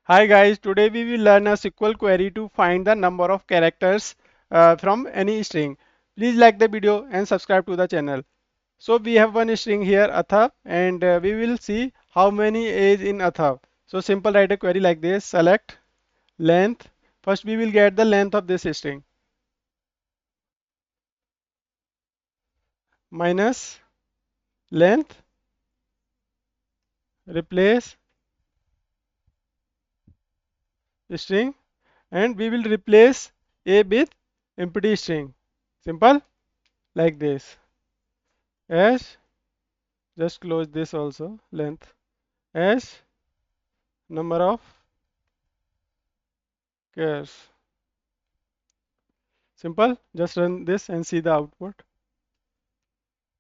Hi guys, today we will learn a SQL query to find the number of characters from any string. Please like the video and subscribe to the channel. So we have one string here, Atharv, and we will see how many is in Atharv. So simple, write a query like this, select length. First we will get the length of this string minus length, replace string, and we will replace a with empty string. Simple, like this. As just close this also, length as number of chars. Simple, just run this and see the output.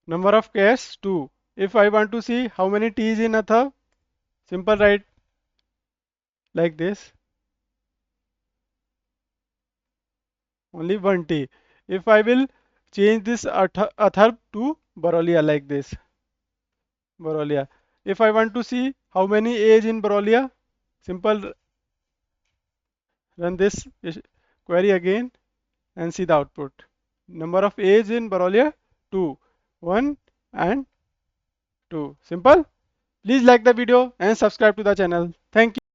Number of chars 2. If I want to see how many t is in Atharv, simple, write like this, only one t. If I will change this Atharv to Baroliya like this, Baroliya. If I want to see how many a is in Baroliya, simple, run this query again and see the output. Number of A's in Baroliya 2, 1 and 2. Simple. Please like the video and subscribe to the channel. Thank you.